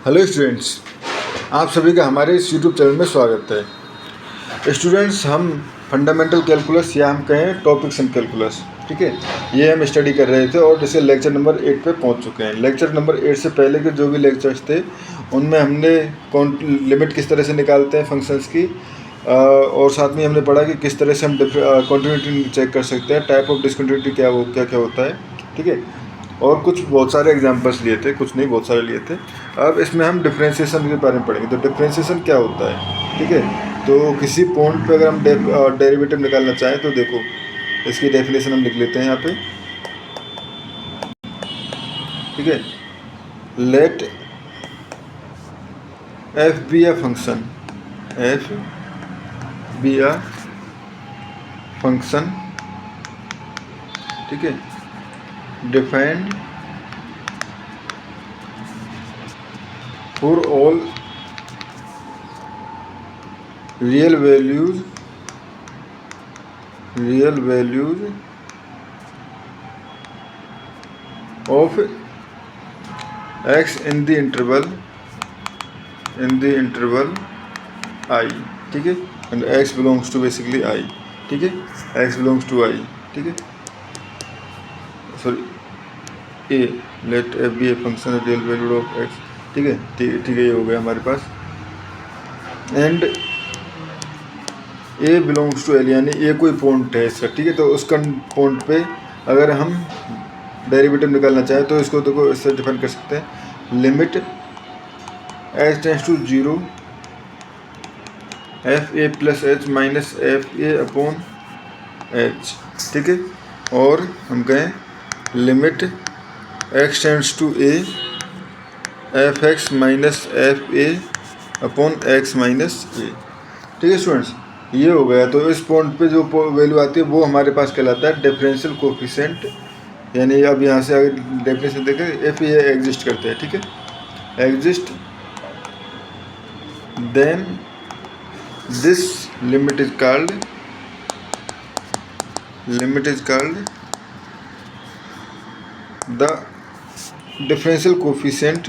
Hello students, आप सभी का हमारे इस यूट्यूब चैनल में स्वागत है। स्टूडेंट्स, हम फंडामेंटल कैलकुलस या हम कहें टॉपिक्स इन कैलकुलस, ठीक है, ये हम स्टडी कर रहे थे और जैसे लेक्चर नंबर 8 पे पहुंच चुके हैं। लेक्चर नंबर 8 से पहले के जो भी लेक्चर्स थे उनमें हमने लिमिट किस तरह से निकालते हैं फंक्शंस की, और साथ में हमने पढ़ा कि किस तरह से हम कॉन्टिन्यूटी चेक कर सकते हैं, टाइप ऑफ डिसकंटिन्यूटी क्या होता है, ठीक है। और कुछ बहुत सारे एग्जांपल्स लिए थे, कुछ नहीं बहुत सारे लिए थे। अब इसमें हम डिफरेंशिएशन के बारे में पढ़ेंगे। तो डिफरेंशिएशन क्या होता है, ठीक है। तो किसी पॉइंट पे अगर हम डेरिवेटिव निकालना चाहें तो देखो इसकी डेफिनेशन हम लिख लेते हैं यहाँ पे, ठीक है। Let f be a function, f be a function, ठीक है, defined for all real values of x in the interval I, ठीक है, and x belongs to basically I, ठीक है, x belongs to I, ठीक है, sorry a, let f be a function of real value of x, ठीक है, ठीक है, ये हो गया हमारे पास। And A belongs to L, यानी ए कोई पॉइंट है इसका, ठीक है। तो उसका पॉइंट पे अगर हम डेरिवेटिव निकालना चाहें तो इसको देखो इससे डिफाइन कर सकते हैं। Limit h tends to 0 f a plus h minus f a upon h, ठीक है। और हम कहें limit x tends to a f x minus f a upon x minus a, ठीक है स्टूडेंट्स, ये हो गया। तो इस पॉइंट पे जो वैल्यू आती है वो हमारे पास कहलाता है डिफरेंशियल कोफिशिएंट, यानी अब यहाँ से अगर डेफिनेशन देखें एफ ये एग्जिस्ट करते हैं, ठीक है, exist, then this limit is called the differential coefficient,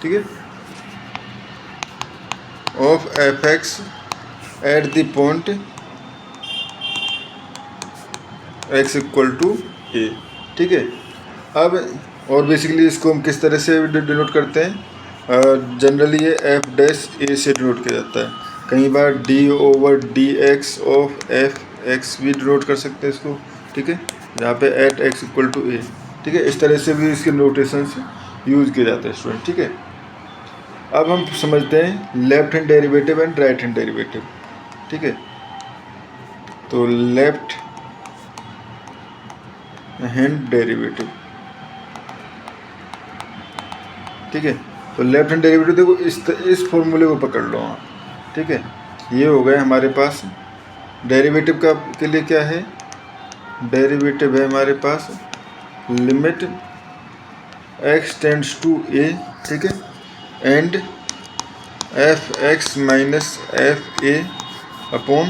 ठीक है, of f x at the point x equal to a, ठीक है। अब और बेसिकली इसको हम किस तरह से डिनोट करते हैं, जनरली ये एफ डैश ए से डिनोट किया जाता है। कई बार d over d x of f x भी डिनोट कर सकते हैं इसको, ठीक है, जहाँ पे at x equal to a, ठीक है। इस तरह से भी इसके नोटेशंस यूज़ किए जाते हैं स्टूडेंट, ठीक है। अब हम समझते हैं left hand derivative and right hand derivative, ठीक है। तो लेफ्ट हैंड डेरिवेटिव, ठीक है। तो लेफ्ट हैंड डेरिवेटिव देखो इस फॉर्मूले को पकड़ लो आप, ठीक है। ये हो गया हमारे पास डेरिवेटिव का के लिए क्या है, डेरिवेटिव है हमारे पास limit x tends to a, ठीक है, and f x minus f a upon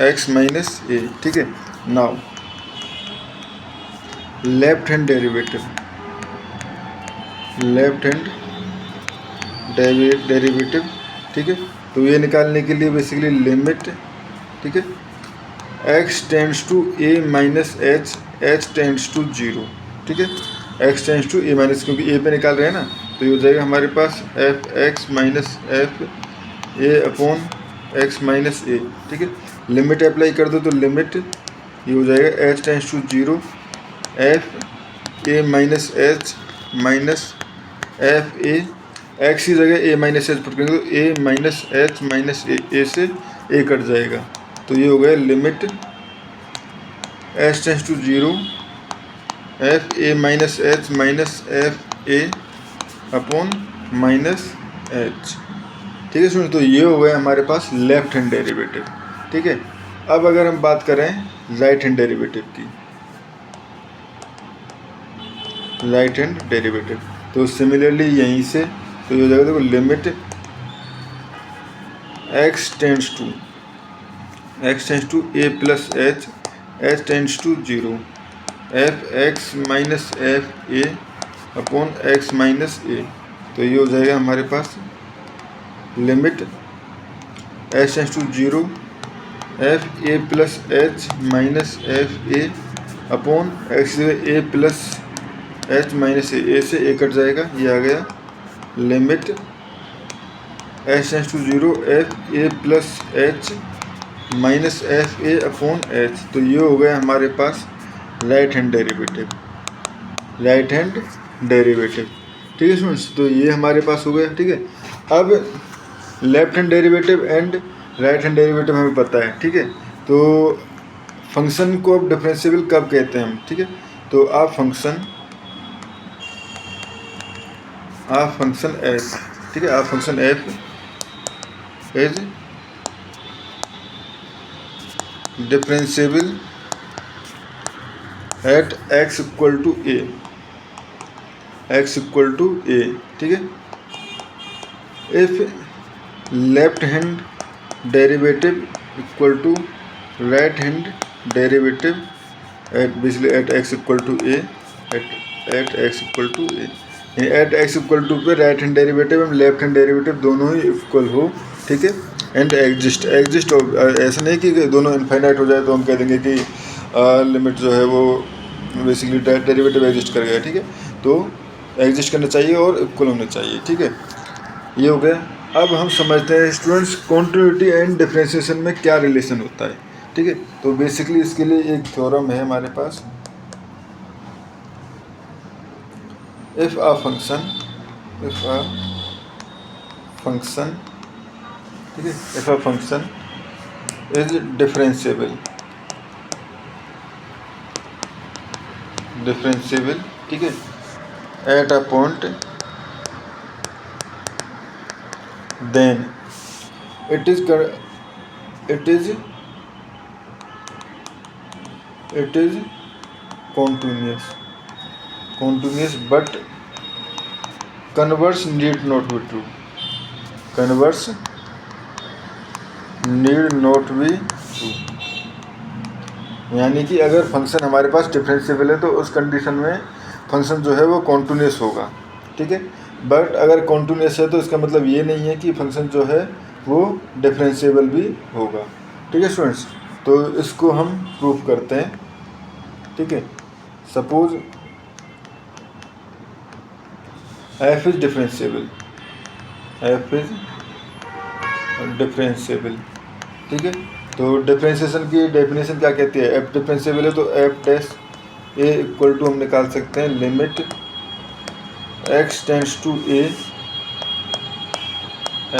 x minus a, ठीक है। नाउ लेफ्ट हैंड डेरिवेटिव, ठीक है। तो ये निकालने के लिए बेसिकली लिमिट, ठीक है, x tends to a minus h tends to 0, ठीक है, x tends to a minus, क्योंकि ए पे निकाल रहे हैं ना, तो ये हो जाएगा हमारे पास f x minus f a upon x minus a, ठीक है। लिमिट अप्लाई कर दो तो लिमिट ये हो जाएगा h tends to 0 f a minus h minus f x की जगह ए माइनस एच पुट करेंगे तो a minus h minus a से ए कट जाएगा, तो ये हो गया limit h tends to 0 f a minus h minus f a upon minus h, ठीक है सुनिए। तो ये हो गया हमारे पास लेफ्ट हैंड डेरिवेटिव, ठीक है। अब अगर हम बात करें राइट हैंड डेरिवेटिव की, राइट हैंड डेरिवेटिव, तो सिमिलरली यहीं से तो ये हो जाएगा देखो limit x tends to x tends to a plus h, h tends to zero, f x minus f a upon x minus a. तो ये हो जाएगा हमारे पास limit h tends to zero, f a plus h minus f a upon x a plus h minus a से a cut जाएगा, ये आ गया limit h tends to zero, f a plus h minus f a upon h. तो ये हो गया हमारे पास right hand derivative, right hand derivative. ठीक है स्टूडेंट्स, तो ये हमारे पास हो गया। ठीक है, अब left hand derivative and right hand derivative हमें पता है। ठीक है, तो फंक्शन को अब डिफरेंशिएबल कब कहते हैं हम। ठीक है, तो आप फंक्शन एफ, ठीक है, आप function f is differentiable at x equal to a, x equal to a. ठीक है, if left hand derivative equal to right hand derivative at basically at x equal to a, at x equal to a, at x equal to पे right hand derivative and left hand derivative दोनों ही equal हो। ठीक है, and exist ऐसा नहीं कि दोनों इनफाइनाइट हो जाए तो हम कह देंगे कि लिमिट जो है वो बेसिकली डेरिवेटिव एग्जिस्ट कर गया। ठीक है, तो एग्जिस्ट करना चाहिए और इक्वल होना चाहिए। ठीक है, ये हो गया। अब हम समझते हैं स्टूडेंट्स कॉन्टिन्यूटी एंड डिफरेंशिएशन में क्या रिलेशन होता है। ठीक है, तो बेसिकली इसके लिए एक थ्योरम है हमारे पास, इफ अ फंक्शन, ठीक है, if a function is differentiable, ठीक है, at a point, then it is continuous but converse need not be true, यानी कि अगर फंक्शन हमारे पास डिफरेंशिएबल है तो उस कंडीशन में फंक्शन जो है वो कॉन्टिन्यूस होगा। ठीक है, बट अगर कॉन्टिन्यूस है तो इसका मतलब ये नहीं है कि फंक्शन जो है वो डिफरेंशिएबल भी होगा। ठीक है स्टूडेंट्स, तो इसको हम प्रूव करते हैं। ठीक है, सपोज एफ इज डिफरेंशिएबल, ठीक है, तो डिफरेंशिएशन की डेफिनेशन क्या कहती है, एफ डिफरेंशिएबल है तो f dash a equal to हम निकाल सकते हैं limit x tends to a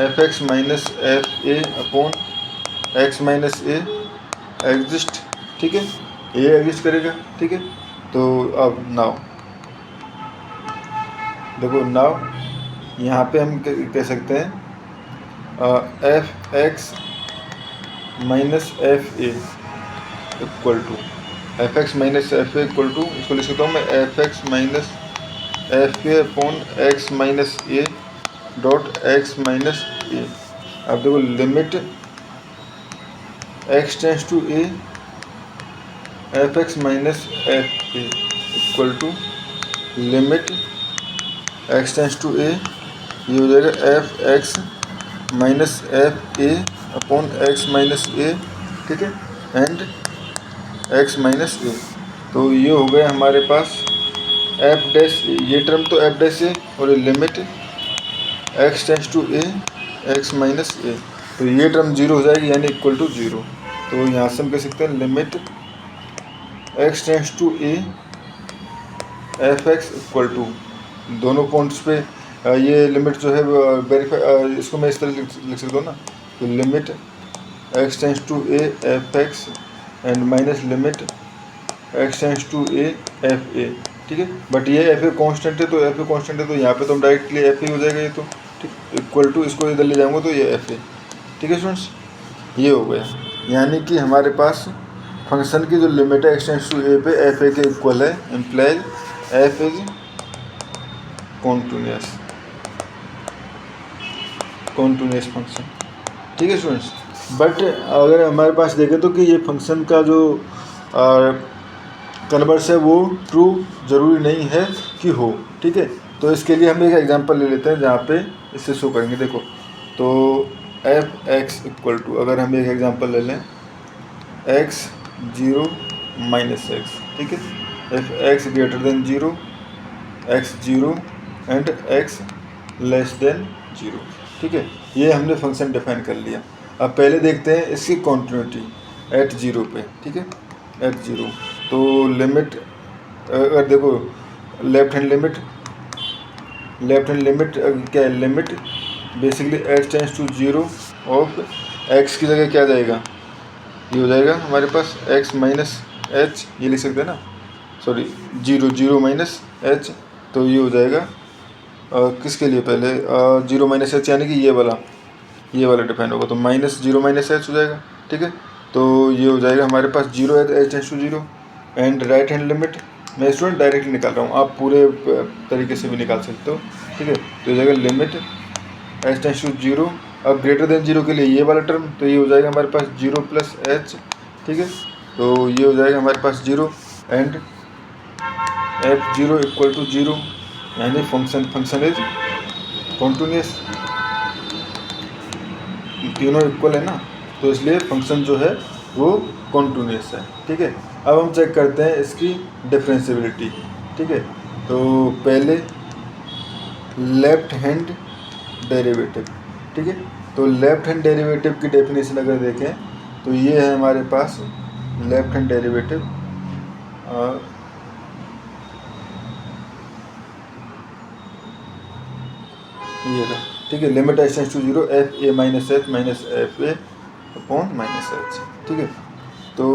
f x minus f a upon x minus a exist. ठीक है, ये एग्जिस्ट करेगा। ठीक है, तो अब नाउ देखो, नाउ यहाँ पे हम कह सकते हैं f x minus f a equal to f x minus f a equal to, इसको लिख सकता हूँ मैं f x minus f a upon x minus a dot x minus a. अब देखो limit x tends to a f x minus f a equal to limit x tends to a, ये हो जाएगा f x minus f a upon x minus a. ठीक है, and x minus a. तो ये हो गया हमारे पास एफ डैश, ये टर्म तो एफ डैश है और ये limit x tends to a x minus a, तो ये टर्म जीरो हो जाएगी यानी इक्वल टू जीरो। तो यहाँ से हम कह सकते हैं limit x tends to a f x equal to, दोनों पॉइंट्स पे ये लिमिट जो है वेरीफाई, इसको मैं इस तरह लिख सकता हूँ ना, तो limit x tends to a f x and minus limit x tends to a f a. ठीक है, बट ये एफ ए कॉन्स्टेंट है, तो एफ ए कॉन्स्टेंट है तो यहाँ पे तो हम डायरेक्टली एफ ए हो जाएगा ये तो। ठीक, इक्वल टू, इसको इधर ले जाऊँगा तो ये एफ ए। ठीक है स्टूडेंट्स, ये हो गया, यानी कि हमारे पास फंक्शन की जो लिमिट है एक्स टेंस टू ए पे एफ ए के इक्वल है, implies F is continuous function. ठीक है स्टूडेंट्स, बट अगर हमारे पास देखें तो कि ये फंक्शन का जो कन्वर्स है वो ट्रू ज़रूरी नहीं है कि हो, ठीक है। तो इसके लिए हम एक एग्जांपल ले लेते हैं जहाँ पे इससे शो करेंगे। देखो, तो एफ एक्स इक्वल टू, अगर हम एक एग्जांपल ले लें एक्स 0 माइनस एक्स, ठीक है, F x greater than 0, x 0 and x less than 0, ठीक है। ये हमने फंक्शन डिफाइन कर लिया। अब पहले देखते हैं इसकी कॉन्टिन्यूटी एट 0 पे, ठीक है, एट 0। तो लिमिट, अगर देखो लेफ्ट हैंड लिमिट क्या है, limit basically h tends to 0 of x की जगह क्या आ जाएगा, ये हो जाएगा हमारे पास एक्स माइनस एच, ये लिख सकते हैं ना, सॉरी 0 माइनस एच। तो ये हो जाएगा किसके लिए, पहले 0 माइनस एच यानी कि ये वाला डिफाइन होगा, तो माइनस 0 माइनस एच हो जाएगा, ठीक है। तो ये हो जाएगा हमारे पास 0 h tends to 0 and right hand limit, मैं स्टूडेंट डायरेक्टली निकाल रहा हूँ, आप पूरे तरीके से भी निकाल सकते हो, ठीक है। तो हो जाएगा लिमिट एच टेंस टू 0, अब ग्रेटर देन 0 के लिए ये वाला टर्म, तो ये हो जाएगा हमारे पास 0 प्लस एच, ठीक है। तो ये हो जाएगा हमारे पास 0 एंड f0 इक्वल टू 0, यानी फंक्शन इज कॉन्टिन्यूस, तीनों इक्वल है ना, तो इसलिए फंक्शन जो है वो कॉन्टिन्यूस है, ठीक है। अब हम चेक करते हैं इसकी डिफरेंशियबिलिटी, ठीक है। तो पहले लेफ्ट हैंड डेरिवेटिव, ठीक है। तो लेफ्ट हैंड डेरिवेटिव की डेफिनेशन अगर देखें तो ये है हमारे पास लेफ्ट हैंड डेरिवेटिव, ये रहा, ठीक है, limit h tends to 0 f a minus f a upon minus h, ठीक है। तो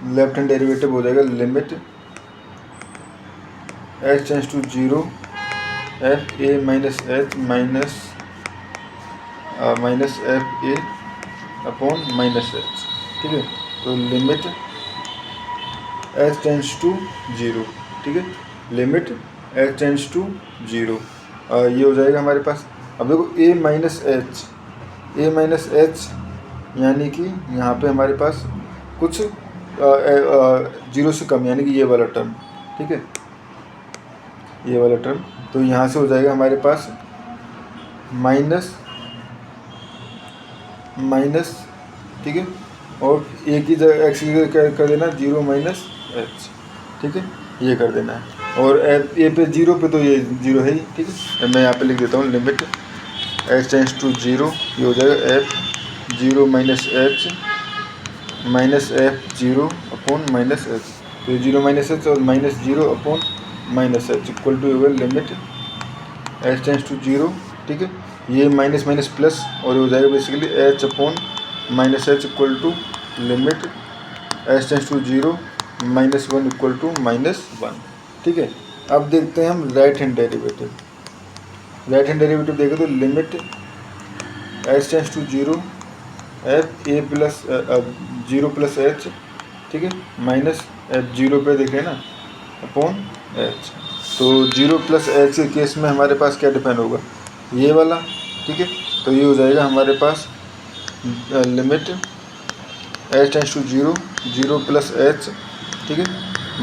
लेफ्ट हैंड डेरिवेटिव हो जाएगा limit h tends to 0 f a minus h minus f a upon minus h, ठीक है। तो लिमिट एच टेंस टू 0, ठीक है, लिमिट एच टेंस टू 0, ये हो जाएगा हमारे पास। अब देखो ए माइनस एच यानी कि यहाँ पे हमारे पास कुछ 0 से कम, यानी कि ये वाला टर्म, ठीक है, ये वाला टर्म। तो यहाँ से हो जाएगा हमारे पास माइनस, ठीक है, और ए की जगह एक्स की जगह कर देना 0 माइनस एच, ठीक है, ये कर देना है। और ए पे 0 पे तो ये 0 है ही, ठीक है। मैं यहाँ पे लिख देता हूँ लिमिट एच टेंस टू 0, ये हो जाएगा f 0 minus h minus f 0 upon minus h. तो 0 माइनस एच और minus 0 upon minus h equal to होगा लिमिट एच टेंस टू 0, ठीक है। ये माइनस माइनस प्लस, और ये हो जाएगा basically h upon minus h equal to limit h tends to 0 -1 equal to -1, ठीक है। अब देखते हैं हम right hand derivative. Right hand derivative देखें तो limit h tends to 0 f a plus 0 plus h, ठीक है, माइनस एफ 0 पे देखें ना अपॉन एच। तो 0 प्लस एच के केस में हमारे पास क्या डिफाइन होगा, ये वाला, ठीक है। तो ये हो जाएगा हमारे पास limit h tends to 0 plus h, ठीक है,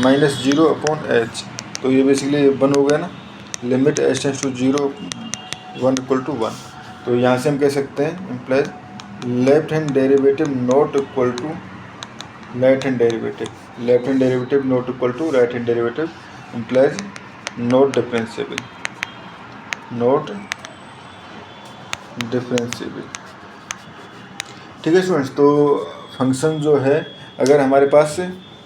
-0 अपॉन एच। तो ये बेसिकली 1 हो गया ना, limit h tends to 0 1 equal to 1। तो यहाँ से हम कह सकते हैं implies left hand derivative not equal to right hand derivative, left hand derivative not equal to right hand derivative implies not differentiable, ठीक है स्टूडेंट्स। तो फंक्शन जो है अगर हमारे पास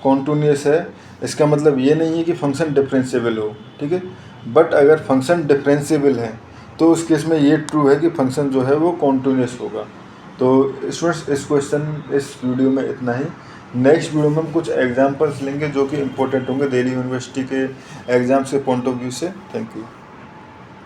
कॉन्टिन्यूस है, इसका मतलब ये नहीं है कि फंक्शन डिफरेंशिएबल हो, ठीक है। बट अगर फंक्शन डिफरेंशिएबल है तो उस केस में ये ट्रू है कि फंक्शन जो है वो कॉन्टिन्यूस होगा। तो स्टूडेंट्स इस वीडियो में इतना ही। नेक्स्ट वीडियो में हम कुछ एग्जांपल्स लेंगे जो कि इम्पोर्टेंट होंगे दिल्ली यूनिवर्सिटी के एग्ज़ाम्स के पॉइंट ऑफ व्यू से। Thank you.